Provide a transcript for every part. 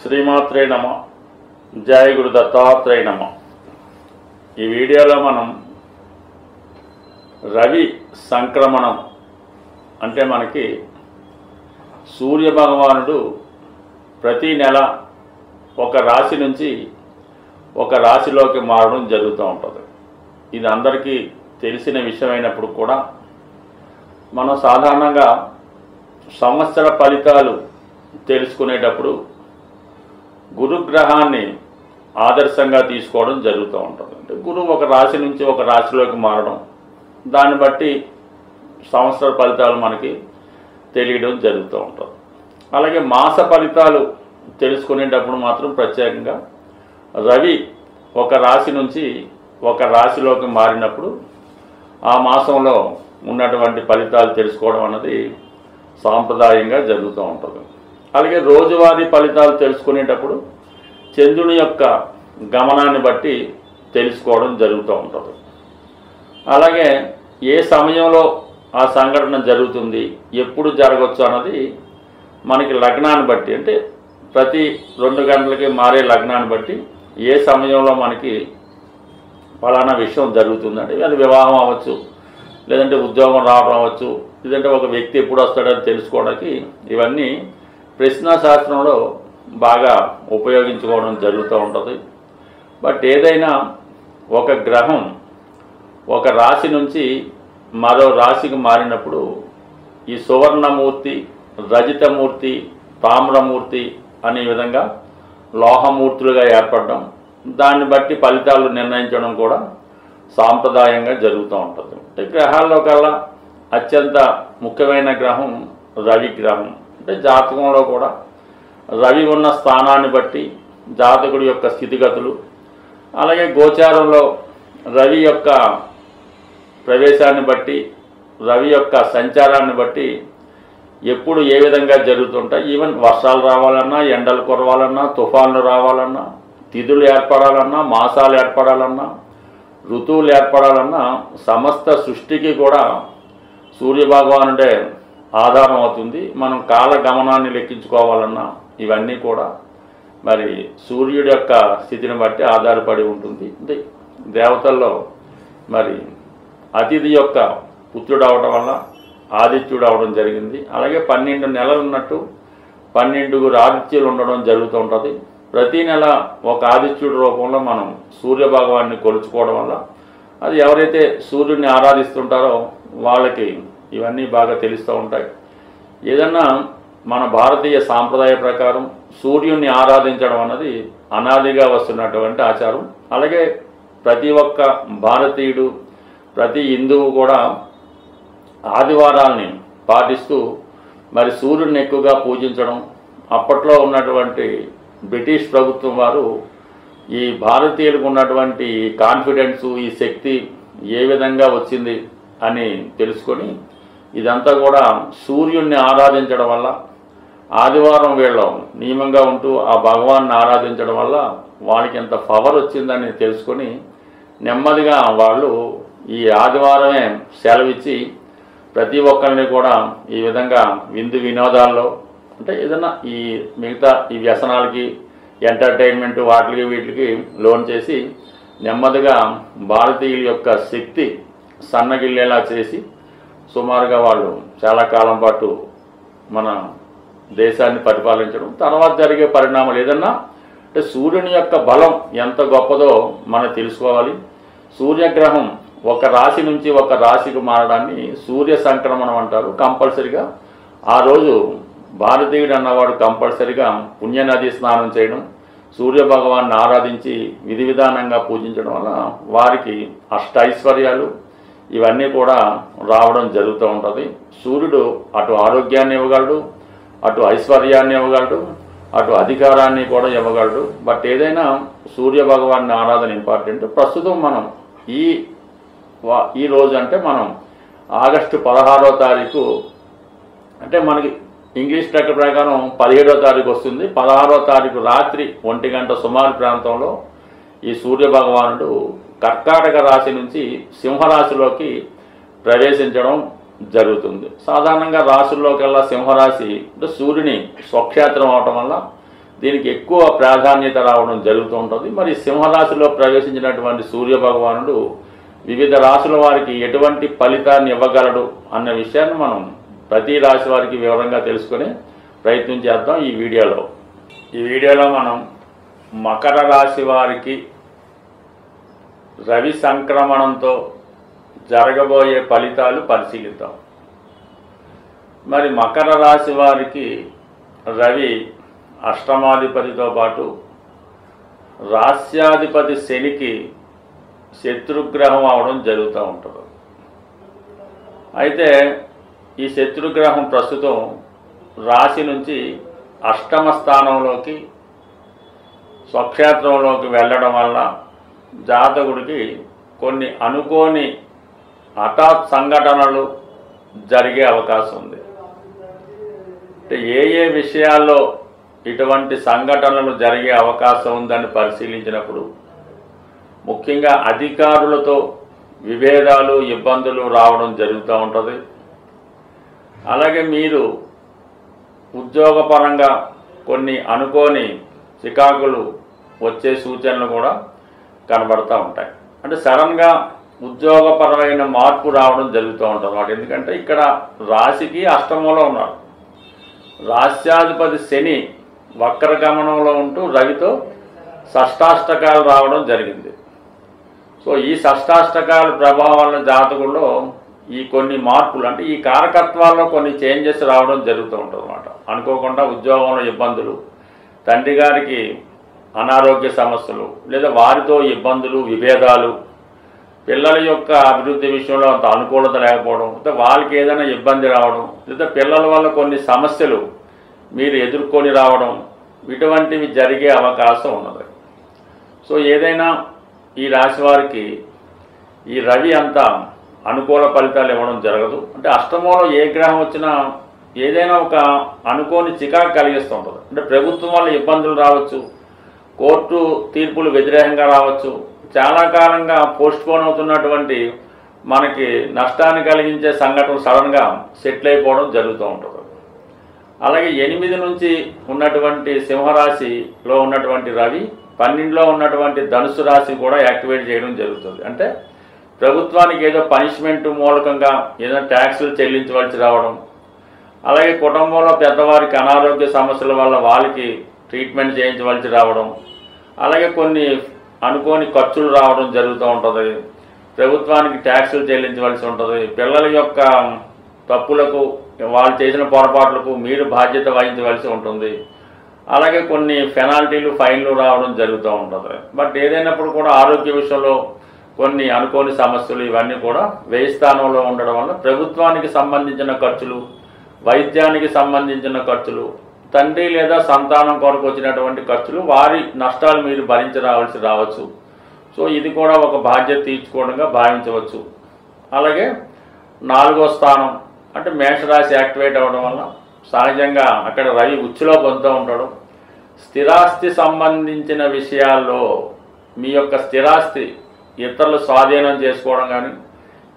శ్రీమాత్రే నమ. జయ గురు దత్తాత్రేయ నమ. ఈ వీడియోలో మనం రవి సంక్రమణం అంటే మనకి సూర్య భగవానుడు ప్రతి నెల ఒక రాశి నుంచి ఒక రాశిలోకి మారడం జరుగుతూ ఉంటుంది. ఇది అందరికీ తెలిసిన విషయమైనప్పుడు కూడా మనం సాధారణంగా సంవత్సర ఫలితాలు తెలుసుకునేటప్పుడు గురుగ్రహాన్ని ఆదర్శంగా తీసుకోవడం జరుగుతూ ఉంటుంది. అంటే గురువు ఒక రాశి నుంచి ఒక రాశిలోకి మారడం, దాన్ని బట్టి సంవత్సర ఫలితాలు మనకి తెలియడం జరుగుతూ ఉంటుంది. అలాగే మాస ఫలితాలు తెలుసుకునేటప్పుడు మాత్రం ప్రత్యేకంగా రవి ఒక రాశి నుంచి ఒక రాశిలోకి మారినప్పుడు ఆ మాసంలో ఉన్నటువంటి ఫలితాలు తెలుసుకోవడం అన్నది సాంప్రదాయంగా జరుగుతూ ఉంటుంది. అలాగే రోజువారీ ఫలితాలు తెలుసుకునేటప్పుడు చంద్రుని యొక్క గమనాన్ని బట్టి తెలుసుకోవడం జరుగుతూ ఉంటుంది. అలాగే ఏ సమయంలో ఆ సంఘటన జరుగుతుంది, ఎప్పుడు జరగవచ్చు అన్నది మనకి లగ్నాన్ని బట్టి, అంటే ప్రతి 2 గంటలకి మారే లగ్నాన్ని బట్టి ఏ సమయంలో మనకి ఫలానా విషయం జరుగుతుందండి. అది వివాహం అవ్వచ్చు, లేదంటే ఉద్యోగం రావడం అవ్వచ్చు, లేదంటే ఒక వ్యక్తి ఎప్పుడు వస్తాడని తెలుసుకోవడానికి ఇవన్నీ ప్రశ్నాశాస్త్రంలో బాగా ఉపయోగించుకోవడం జరుగుతూ ఉంటుంది. బట్ ఏదైనా ఒక గ్రహం ఒక రాశి నుంచి మరో రాశికి మారినప్పుడు ఈ సువర్ణమూర్తి, రజితమూర్తి, తామ్రమూర్తి అనే విధంగా లోహమూర్తులుగా ఏర్పడడం, దాన్ని బట్టి ఫలితాలు నిర్ణయించడం కూడా సాంప్రదాయంగా జరుగుతూ ఉంటుంది. అంటే గ్రహాల్లో కల్లా అత్యంత ముఖ్యమైన గ్రహం రవి గ్రహం. అంటే జాతకంలో కూడా రవి ఉన్న స్థానాన్ని బట్టి జాతకుడి యొక్క స్థితిగతులు, అలాగే గోచారంలో రవి యొక్క ప్రవేశాన్ని బట్టి, రవి యొక్క సంచారాన్ని బట్టి ఎప్పుడు ఏ విధంగా జరుగుతుంటాయి. ఈవెన్ వర్షాలు రావాలన్నా, ఎండలు కురవాలన్నా, తుఫాన్లు రావాలన్నా, తిథులు ఏర్పడాలన్నా, మాసాలు ఏర్పడాలన్నా, ఋతువులు ఏర్పడాలన్నా సమస్త సృష్టికి కూడా సూర్యభగవానుడే ఆధారం అవుతుంది. మనం కాల గమనాన్ని లెక్కించుకోవాలన్నా ఇవన్నీ కూడా మరి సూర్యుడి యొక్క స్థితిని బట్టి ఆధారపడి ఉంటుంది. అంటే దేవతల్లో మరి అతిథి యొక్క పుత్రుడు అవడం వల్ల ఆదిత్యుడు అవడం జరిగింది. అలాగే 12 నెలలు ఉన్నట్టు 12 ఆదిత్యులు ఉండడం జరుగుతూ ఉంటుంది. ప్రతి నెల ఒక ఆదిత్యుడి రూపంలో మనం సూర్యభగవాన్ని కొలుచుకోవడం వల్ల అది ఎవరైతే సూర్యుడిని ఆరాధిస్తుంటారో వాళ్ళకి ఇవన్నీ బాగా తెలుస్తూ ఉంటాయి. ఏదన్నా మన భారతీయ సాంప్రదాయ ప్రకారం సూర్యుడిని ఆరాధించడం అన్నది అనాదిగా వస్తున్నటువంటి ఆచారం. అలాగే ప్రతి ఒక్క భారతీయుడు, ప్రతి హిందువు కూడా ఆదివారాల్ని పాటిస్తూ మరి సూర్యుడిని ఎక్కువగా పూజించడం. అప్పట్లో ఉన్నటువంటి బ్రిటిష్ ప్రభుత్వం వారు ఈ భారతీయులకు ఉన్నటువంటి కాన్ఫిడెన్సు, ఈ శక్తి ఏ విధంగా వచ్చింది అని తెలుసుకొని ఇదంతా కూడా సూర్యుడిని ఆరాధించడం వల్ల, ఆదివారం వీళ్ళు నియమంగా ఉంటూ ఆ భగవాన్ని ఆరాధించడం వల్ల వాళ్ళకి ఎంత పవర్ వచ్చిందని తెలుసుకొని నెమ్మదిగా వాళ్ళు ఈ ఆదివారమే సెలవిచ్చి ప్రతి ఒక్కరిని కూడా ఈ విధంగా విందు వినోదాల్లో, అంటే ఏదైనా ఈ మిగతా ఈ వ్యసనాలకి, ఎంటర్టైన్మెంట్ వాటికి వీటికి లోన్ చేసి నెమ్మదిగా భారతీయుల యొక్క శక్తి సన్నగిల్లేలా చేసి సుమారుగా వాళ్ళు చాలా కాలం పాటు మన దేశాన్ని పరిపాలించడం. తర్వాత జరిగే పరిణామాలు ఏదన్నా అంటే సూర్యుని యొక్క బలం ఎంత గొప్పదో మనం తెలుసుకోవాలి. సూర్యగ్రహం ఒక రాశి నుంచి ఒక రాశికి మారడాన్ని సూర్య సంక్రమణం అంటారు. కంపల్సరిగా ఆ రోజు భారతీయుడు అన్నవాడు కంపల్సరిగా పుణ్యనది స్నానం చేయడం, సూర్య భగవాన్ని ఆరాధించి విధి విధానంగా పూజించడం వల్ల వారికి అష్టైశ్వర్యాలు ఇవన్నీ కూడా రావడం జరుగుతూ ఉంటుంది. సూర్యుడు అటు ఆరోగ్యాన్ని ఇవ్వగలడు, అటు ఐశ్వర్యాన్ని ఇవ్వగలడు, అటు అధికారాన్ని కూడా ఇవ్వగలడు. బట్ ఏదైనా సూర్య భగవాన్ని ఆరాధన ఇంపార్టెంట్. ప్రస్తుతం మనం ఈ రోజు అంటే మనం ఆగస్టు 16వ తారీఖు, అంటే మనకి ఇంగ్లీష్ లెక్క ప్రకారం 17వ తారీఖు వస్తుంది. 16వ తారీఖు రాత్రి 1 గంట సుమారు ప్రాంతంలో ఈ సూర్య భగవానుడు కర్కాటక రాశి నుంచి సింహరాశిలోకి ప్రవేశించడం జరుగుతుంది. సాధారణంగా రాశుల్లోకెల్లా సింహరాశి అంటే సూర్యుని స్వక్షేత్రం అవటం వల్ల దీనికి ఎక్కువ ప్రాధాన్యత రావడం జరుగుతూ ఉంటుంది. మరి సింహరాశిలో ప్రవేశించినటువంటి సూర్యభగవానుడు వివిధ రాశుల వారికి ఎటువంటి ఫలితాన్ని ఇవ్వగలడు అన్న విషయాన్ని మనం ప్రతి రాశి వారికి వివరంగా తెలుసుకునే ప్రయత్నం చేద్దాం ఈ వీడియోలో. ఈ వీడియోలో మనం మకర రాశి వారికి రవి సంక్రమణంతో జరగబోయే ఫలితాలు పరిశీలిద్దాం. మరి మకర రాశి వారికి రవి అష్టమాధిపతితో పాటు రాస్యాధిపతి శనికి శత్రుగ్రహం అవడం జరుగుతూ ఉంటుంది. అయితే ఈ శత్రుగ్రహం ప్రస్తుతం రాశి నుంచి అష్టమ స్థానంలోకి స్వక్షేత్రంలోకి వెళ్ళడం వల్ల జాతకుడికి కొన్ని అనుకోని హఠాత్ సంఘటనలు జరిగే అవకాశం ఉంది. అంటే ఏ విషయాల్లో ఇటువంటి సంఘటనలు జరిగే అవకాశం ఉందని పరిశీలించినప్పుడు ముఖ్యంగా అధికారులతో విభేదాలు ఇబ్బందులు రావడం జరుగుతూ ఉంటుంది. అలాగే మీరు ఉద్యోగపరంగా కొన్ని అనుకోని చికాకులు వచ్చే సూచనలు కూడా కనబడుతూ ఉంటాయి. అంటే సడన్గా ఉద్యోగపరమైన మార్పు రావడం జరుగుతూ ఉంటుంది అన్నమాట. ఎందుకంటే ఇక్కడ రాశికి అష్టమంలో ఉన్నారు. రాస్యాధిపతి శని వక్రగమనంలో ఉంటూ రవితో షష్టాష్టకాలు రావడం జరిగింది. సో ఈ షష్టాష్టకాల ప్రభావం వల్ల జాతకుల్లో ఈ కొన్ని మార్పులు అంటే ఈ కారకత్వాల్లో కొన్ని చేంజెస్ రావడం జరుగుతూ ఉంటుంది అన్నమాట. అనుకోకుండా ఉద్యోగంలో ఇబ్బందులు, తండ్రి గారికి అనారోగ్య సమస్యలు, లేదా వారితో ఇబ్బందులు విభేదాలు, పిల్లల యొక్క అభివృద్ధి విషయంలో అంత అనుకూలత లేకపోవడం, లేదా వాళ్ళకి ఏదైనా ఇబ్బంది రావడం, లేదా పిల్లల వల్ల కొన్ని సమస్యలు మీరు ఎదుర్కొని రావడం, ఇటువంటివి జరిగే అవకాశం ఉన్నది. సో ఏదైనా ఈ రాశి వారికి ఈ రవి అంతా అనుకూల ఫలితాలు ఇవ్వడం జరగదు. అంటే అష్టమంలో ఏ గ్రహం వచ్చినా ఏదైనా ఒక అనుకోని చికాకు కలిగిస్తూ ఉంటుంది. అంటే ప్రభుత్వం వల్ల ఇబ్బందులు రావచ్చు, కోర్టు తీర్పులు వ్యతిరేకంగా రావచ్చు, చాలా కాలంగా పోస్ట్పోన్ అవుతున్నటువంటి మనకి నష్టాన్ని కలిగించే సంఘటనలు సడన్గా సెటిల్ అయిపోవడం జరుగుతూ ఉంటుంది. అలాగే 8 నుంచి ఉన్నటువంటి సింహరాశిలో ఉన్నటువంటి రవి 12లో ఉన్నటువంటి ధనుసు రాశి కూడా యాక్టివేట్ చేయడం జరుగుతుంది. అంటే ప్రభుత్వానికి ఏదో పనిష్మెంట్ మూలకంగా ఏదైనా ట్యాక్సులు చెల్లించవలసి రావడం, అలాగే కుటుంబంలో పెద్దవారికి అనారోగ్య సమస్యల వల్ల వాళ్ళకి ట్రీట్మెంట్ చేయించవలసి రావడం, అలాగే కొన్ని అనుకోని ఖర్చులు రావడం జరుగుతూ ఉంటుంది. ప్రభుత్వానికి ట్యాక్సులు చెల్లించవలసి ఉంటుంది. పిల్లల యొక్క తప్పులకు, వాళ్ళు చేసిన పొరపాట్లకు మీరు బాధ్యత వహించవలసి ఉంటుంది. అలాగే కొన్ని పెనాల్టీలు, ఫైన్లు రావడం జరుగుతూ ఉంటుంది. బట్ ఏదైనప్పుడు కూడా ఆరోగ్య విషయంలో కొన్ని అనుకోని సమస్యలు ఇవన్నీ కూడా వ్యయ స్థానంలో ఉండడం వల్ల ప్రభుత్వానికి సంబంధించిన ఖర్చులు, వైద్యానికి సంబంధించిన ఖర్చులు, తండ్రి లేదా సంతానం కొరకు వచ్చినటువంటి ఖర్చులు, వారి నష్టాలు మీరు భరించి రావచ్చు. సో ఇది కూడా ఒక బాధ్యత తీర్చుకోవడంగా భావించవచ్చు. అలాగే 4వ స్థానం అంటే మేషరాశి యాక్టివేట్ అవ్వడం వల్ల సహజంగా అక్కడ రవి ఉచ్చులో పొందుతూ ఉంటాడు. స్థిరాస్తి సంబంధించిన విషయాల్లో మీ యొక్క స్థిరాస్తి ఇతరులు స్వాధీనం చేసుకోవడం కానీ,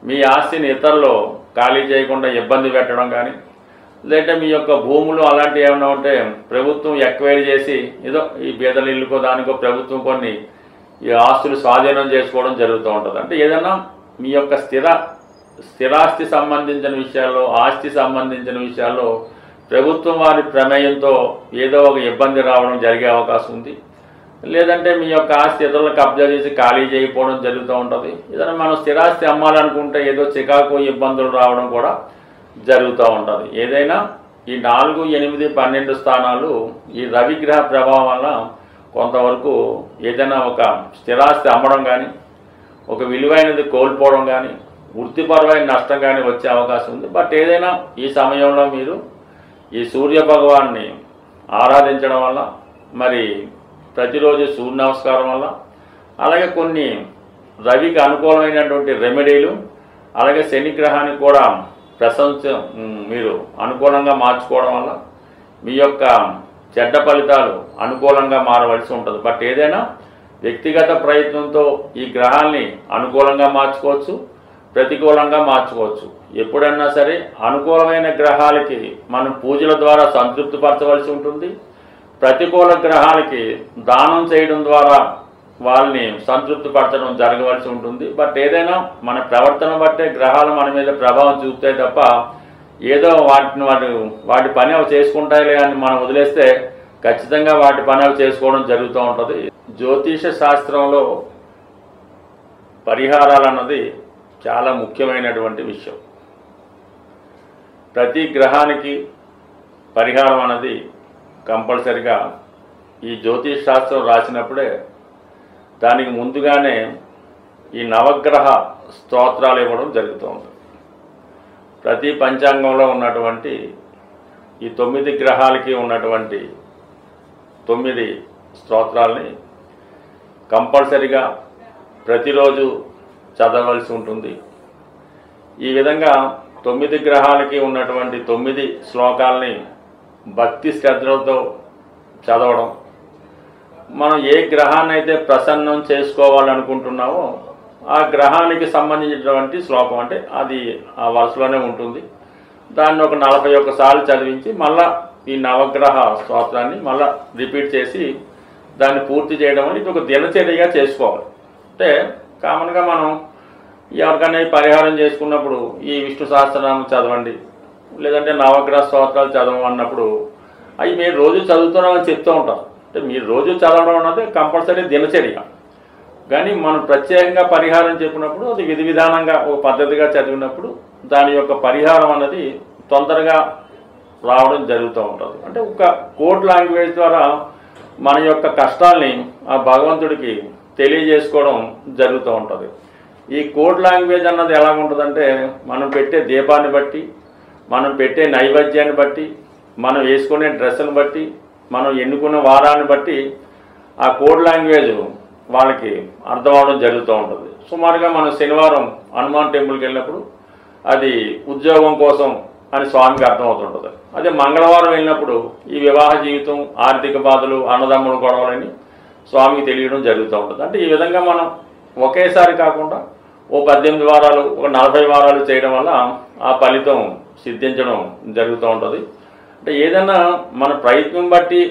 మీ ఆస్తిని ఇతరులు ఖాళీ చేయకుండా ఇబ్బంది పెట్టడం కానీ, లేదంటే మీ యొక్క భూములు అలాంటివి ఏమైనా ఉంటే ప్రభుత్వం ఎక్వైర్ చేసి ఏదో ఈ బీదల ఇల్లుకో దానికో ప్రభుత్వం కొన్ని ఈ ఆస్తులు స్వాధీనం చేసుకోవడం జరుగుతూ ఉంటుంది. అంటే ఏదైనా మీ యొక్క స్థిరాస్తి సంబంధించిన విషయాల్లో, ఆస్తి సంబంధించిన విషయాల్లో ప్రభుత్వం వారి ప్రమేయంతో ఏదో ఒక ఇబ్బంది రావడం జరిగే అవకాశం ఉంది. లేదంటే మీ యొక్క ఆస్తి ఇతరులకు కబ్జా చేసి ఖాళీ చేయకపోవడం జరుగుతూ ఉంటుంది. ఏదైనా మనం స్థిరాస్తి అమ్మాలనుకుంటే ఏదో చికాకు ఇబ్బందులు రావడం కూడా జరుగుతూ ఉంటుంది. ఏదైనా ఈ 4, 8, 12 స్థానాలు ఈ రవిగ్రహ ప్రభావం వల్ల కొంతవరకు ఏదైనా ఒక స్థిరాస్తి అమ్మడం కానీ, ఒక విలువైనది కోల్పోవడం కానీ, వృత్తిపరమైన నష్టం కానీ వచ్చే అవకాశం ఉంది. బట్ ఏదైనా ఈ సమయంలో మీరు ఈ సూర్య భగవాన్ని ఆరాధించడం వల్ల, మరి ప్రతిరోజు సూర్య నమస్కారం వల్ల, అలాగే కొన్ని రవికి అనుకూలమైనటువంటి రెమెడీలు, అలాగే శని గ్రహానికి కూడా మీరు అనుకూలంగా మార్చుకోవడం వల్ల మీ యొక్క చెడ్డ ఫలితాలు అనుకూలంగా మారవలసి ఉంటుంది. బట్ ఏదైనా వ్యక్తిగత ప్రయత్నంతో ఈ గ్రహాల్ని అనుకూలంగా మార్చుకోవచ్చు, ప్రతికూలంగా మార్చుకోవచ్చు. ఎప్పుడన్నా సరే అనుకూలమైన గ్రహాలకి మనం పూజల ద్వారా సంతృప్తిపరచవలసి ఉంటుంది, ప్రతికూల గ్రహాలకి దానం చేయడం ద్వారా వాళ్ళని సంతృప్తిపరచడం జరగవలసి ఉంటుంది. బట్ ఏదైనా మన ప్రవర్తన బట్టే గ్రహాలు మన మీద ప్రభావం చూపుతాయి తప్ప ఏదో వాటి పని అవి చేసుకుంటాయిలే అని మనం వదిలేస్తే ఖచ్చితంగా వాటి పని అవి చేసుకోవడం జరుగుతూ ఉంటుంది. జ్యోతిష శాస్త్రంలో పరిహారాలు అన్నది చాలా ముఖ్యమైనటువంటి విషయం. ప్రతి గ్రహానికి పరిహారం అన్నది కంపల్సరిగా ఈ జ్యోతిష శాస్త్రం రాసినప్పుడే దానికి ముందుగానే ఈ నవగ్రహ స్తోత్రాలు ఇవ్వడం జరుగుతుంది. ప్రతి పంచాంగంలో ఉన్నటువంటి ఈ 9 గ్రహాలకి ఉన్నటువంటి 9 స్తోత్రాలని కంపల్సరిగా ప్రతిరోజు చదవలసి ఉంటుంది. ఈ విధంగా 9 గ్రహాలకి ఉన్నటువంటి 9 శ్లోకాలని భక్తి శ్రద్ధలతో చదవడం, మనం ఏ గ్రహాన్ని అయితే ప్రసన్నం చేసుకోవాలనుకుంటున్నామో ఆ గ్రహానికి సంబంధించినటువంటి శ్లోకం, అంటే అది ఆ వరుసలోనే ఉంటుంది. దాన్ని ఒక 41 సార్లు చదివించి మళ్ళా ఈ నవగ్రహ స్తోత్రాన్ని మళ్ళా రిపీట్ చేసి దాన్ని పూర్తి చేయడం అని ఇది ఒక దినచర్యగా చేసుకోవాలి. అంటే కామన్గా మనం ఎవరికైనా పరిహారం చేసుకున్నప్పుడు ఈ విష్ణు సహస్రనామం చదవండి, లేదంటే నవగ్రహ స్తోత్రాలు చదవమన్నప్పుడు అవి మీరు రోజు చదువుతున్నామని చెప్తూ ఉంటారు. అంటే మీరు రోజు చదవడం అన్నది కంపల్సరీ దినచర్య. కానీ మనం ప్రత్యేకంగా పరిహారం చెప్పినప్పుడు అది విధి విధానంగా ఒక పద్ధతిగా చదివినప్పుడు దాని యొక్క పరిహారం అన్నది తొందరగా రావడం జరుగుతూ ఉంటుంది. అంటే ఒక కోడ్ లాంగ్వేజ్ ద్వారా మన యొక్క కష్టాల్ని ఆ భగవంతుడికి తెలియజేసుకోవడం జరుగుతూ ఉంటుంది. ఈ కోడ్ లాంగ్వేజ్ అన్నది ఎలా ఉంటుందంటే మనం పెట్టే దీపాన్ని బట్టి, మనం పెట్టే నైవేద్యాన్ని బట్టి, మనం వేసుకునే డ్రెస్సును బట్టి, మనం ఎన్నుకున్న వారాన్ని బట్టి ఆ కోడ్ లాంగ్వేజ్ వాళ్ళకి అర్థం అవడం జరుగుతూ ఉంటుంది. సుమారుగా మనం శనివారం హనుమాన్ టెంపుల్కి వెళ్ళినప్పుడు అది ఉద్యోగం కోసం అని స్వామికి అర్థమవుతుంటుంది. అదే మంగళవారం వెళ్ళినప్పుడు ఈ వివాహ జీవితం, ఆర్థిక బాధలు, అన్నదమ్ముల గొడవలని స్వామికి తెలియడం జరుగుతూ ఉంటుంది. అంటే ఈ విధంగా మనం ఒకేసారి కాకుండా ఓ 18 వారాలు, ఒక 40 వారాలు చేయడం వల్ల ఆ ఫలితం సిద్ధించడం జరుగుతూ ఉంటుంది. అంటే ఏదైనా మన ప్రయత్నం బట్టి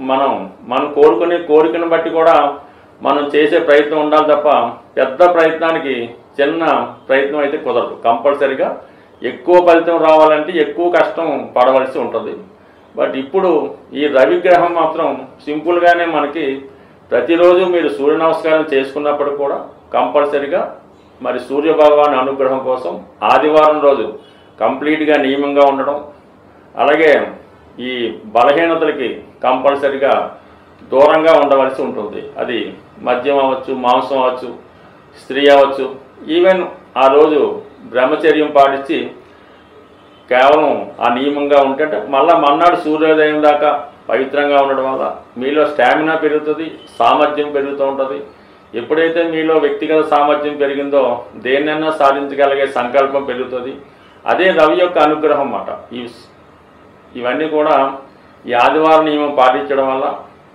మనం కోరుకునే కోరికను బట్టి కూడా మనం చేసే ప్రయత్నం ఉండాలి తప్ప పెద్ద ప్రయత్నానికి చిన్న ప్రయత్నం అయితే కుదరదు. కంపల్సరిగా ఎక్కువ ఫలితం రావాలంటే ఎక్కువ కష్టం పడవలసి ఉంటుంది. బట్ ఇప్పుడు ఈ రవిగ్రహం మాత్రం సింపుల్గానే మనకి ప్రతిరోజు మీరు సూర్య నమస్కారం చేసుకున్నప్పుడు కూడా కంపల్సరిగా మరి సూర్య భగవాన్ అనుగ్రహం కోసం ఆదివారం రోజు కంప్లీట్గా నియమంగా ఉండడం, అలాగే ఈ బలహీనతలకి కంపల్సరిగా దూరంగా ఉండవలసి ఉంటుంది. అది మద్యం అవ్వచ్చు, మాంసం అవ్వచ్చు, స్త్రీ అవ్వచ్చు. ఈవెన్ ఆ రోజు బ్రహ్మచర్యం పాటించి కేవలం ఆ నియమంగా ఉంటే మళ్ళీ మన్నాడు సూర్యోదయం దాకా పవిత్రంగా ఉండడం వల్ల మీలో స్టామినా పెరుగుతుంది, సామర్థ్యం పెరుగుతూ ఉంటుంది. ఎప్పుడైతే మీలో వ్యక్తిగత సామర్థ్యం పెరిగిందో దేన్నైనా సాధించగలిగే సంకల్పం పెరుగుతుంది. అదే రవి యొక్క అనుగ్రహం అన్నమాట. ఇవన్నీ కూడా ఈ ఆదివారం నియమం పాటించడం వల్ల,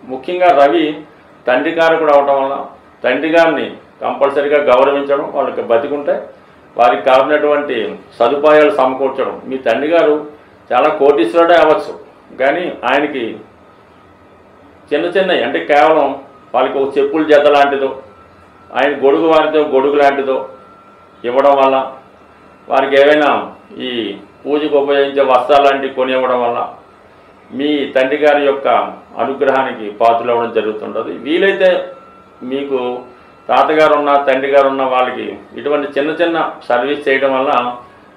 ముఖ్యంగా రవి తండ్రి కారకుడు అవటం వల్ల తండ్రి గారిని కంపల్సరిగా గౌరవించడం, వాళ్ళకి బతికుంటే వారికి కావాల్సినటువంటి సదుపాయాలు సమకూర్చడం. మీ తండ్రి గారు చాలా కోటీశ్వరుడే అవ్వచ్చు, కానీ ఆయనకి చిన్న చిన్నవి, అంటే కేవలం వాళ్ళకి ఒక చెప్పుల జత లాంటిదో, ఆయన గొడుగు వారితో గొడుగు లాంటిదో ఇవ్వడం వల్ల, వారికి ఏవైనా ఈ పూజకు ఉపయోగించే వస్త్రాలు లాంటివి కొనివ్వడం వల్ల మీ తండ్రి గారి యొక్క అనుగ్రహానికి పాత్రలు అవ్వడం జరుగుతుంటుంది. వీలైతే మీకు తాతగారు ఉన్న, తండ్రి గారు ఉన్న వాళ్ళకి ఇటువంటి చిన్న చిన్న సర్వీస్ చేయడం వల్ల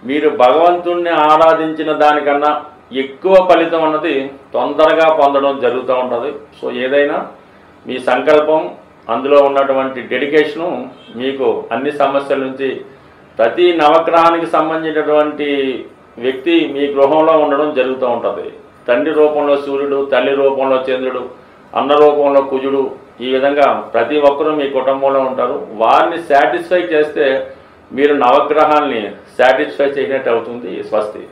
మీరు భగవంతుణ్ణి ఆరాధించిన దానికన్నా ఎక్కువ ఫలితం అన్నది తొందరగా పొందడం జరుగుతూ ఉంటుంది. సో ఏదైనా మీ సంకల్పం, అందులో ఉన్నటువంటి డెడికేషను మీకు అన్ని సమస్యల నుంచి, ప్రతి నవగ్రహానికి సంబంధించినటువంటి వ్యక్తి మీ గృహంలో ఉండడం జరుగుతూ ఉంటుంది. తండ్రి రూపంలో సూర్యుడు, తల్లి రూపంలో చంద్రుడు, అన్న రూపంలో కుజుడు, ఈ విధంగా ప్రతి ఒక్కరూ మీ కుటుంబంలో ఉంటారు. వారిని సాటిస్ఫై చేస్తే మీరు నవగ్రహాల్ని సాటిస్ఫై చేయనట్టు అవుతుంది. స్వస్తి.